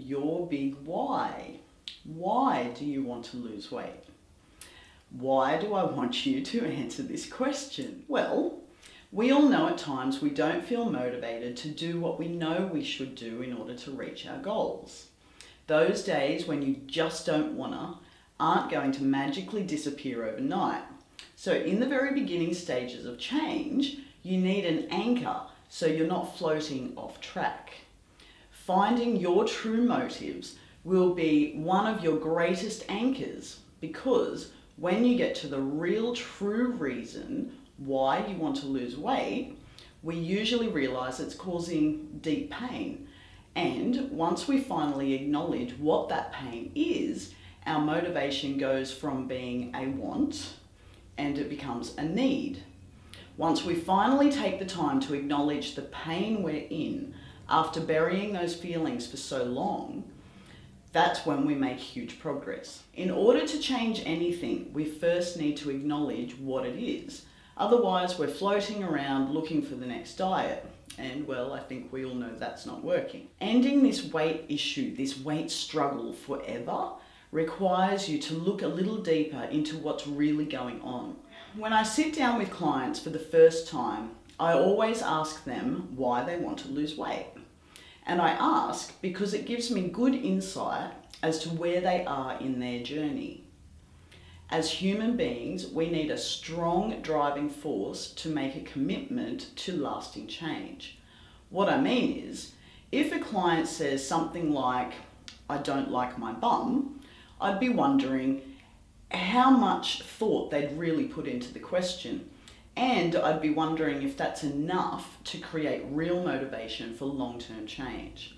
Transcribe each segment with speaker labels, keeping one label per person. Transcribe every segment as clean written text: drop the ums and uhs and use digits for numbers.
Speaker 1: your big why. Why do you want to lose weight? Why do I want you to answer this question? Well, we all know at times we don't feel motivated to do what we know we should do in order to reach our goals. Those days when you just don't wanna aren't going to magically disappear overnight. So in the very beginning stages of change, you need an anchor so you're not floating off track. Finding your true motives will be one of your greatest anchors, because when you get to the real true reason why you want to lose weight, we usually realize it's causing deep pain. And once we finally acknowledge what that pain is, our motivation goes from being a want and it becomes a need. Once we finally take the time to acknowledge the pain we're in after burying those feelings for so long, that's when we make huge progress. In order to change anything, we first need to acknowledge what it is. Otherwise, we're floating around looking for the next diet. And well, I think we all know that's not working. Ending this weight issue, this weight struggle forever, requires you to look a little deeper into what's really going on. When I sit down with clients for the first time, I always ask them why they want to lose weight. And I ask because it gives me good insight as to where they are in their journey. As human beings, we need a strong driving force to make a commitment to lasting change. What I mean is, if a client says something like, "I don't like my bum," I'd be wondering how much thought they'd really put into the question. And I'd be wondering if that's enough to create real motivation for long-term change.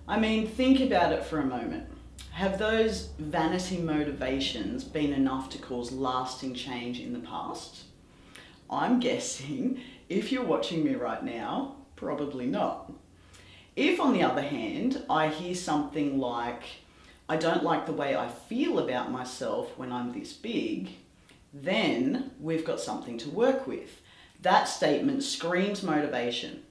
Speaker 1: I mean, think about it for a moment. Have those vanity motivations been enough to cause lasting change in the past? I'm guessing, if you're watching me right now, probably not. If, on the other hand, I hear something like, "I don't like the way I feel about myself when I'm this big," then we've got something to work with. That statement screams motivation.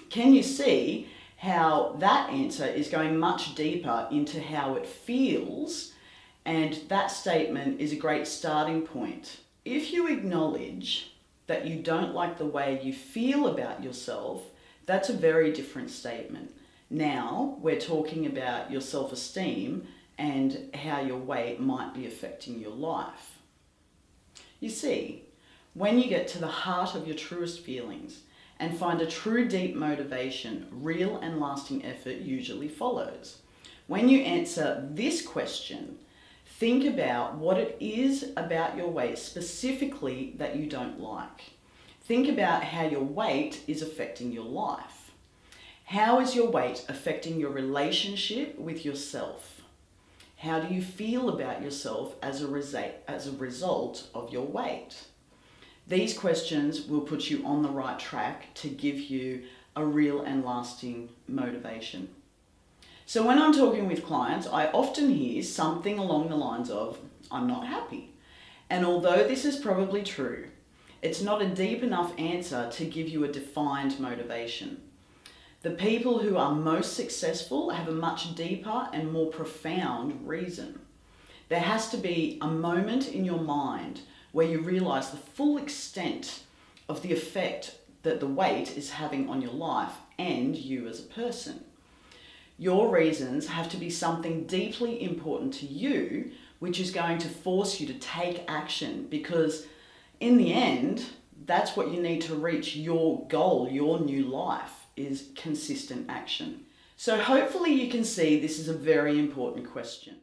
Speaker 1: Can you see how that answer is going much deeper into how it feels? And that statement is a great starting point. If you acknowledge that you don't like the way you feel about yourself, that's a very different statement. Now we're talking about your self-esteem and how your weight might be affecting your life. You see, when you get to the heart of your truest feelings and find a true deep motivation, real and lasting effort usually follows. When you answer this question, think about what it is about your weight specifically that you don't like. Think about how your weight is affecting your life. How is your weight affecting your relationship with yourself? How do you feel about yourself as a result of your weight? These questions will put you on the right track to give you a real and lasting motivation. So when I'm talking with clients, I often hear something along the lines of, "I'm not happy." And although this is probably true, it's not a deep enough answer to give you a defined motivation. The people who are most successful have a much deeper and more profound reason. There has to be a moment in your mind where you realize the full extent of the effect that the weight is having on your life and you as a person. Your reasons have to be something deeply important to you, which is going to force you to take action, because in the end, that's what you need to reach your goal, your new life, is consistent action. So hopefully you can see this is a very important question.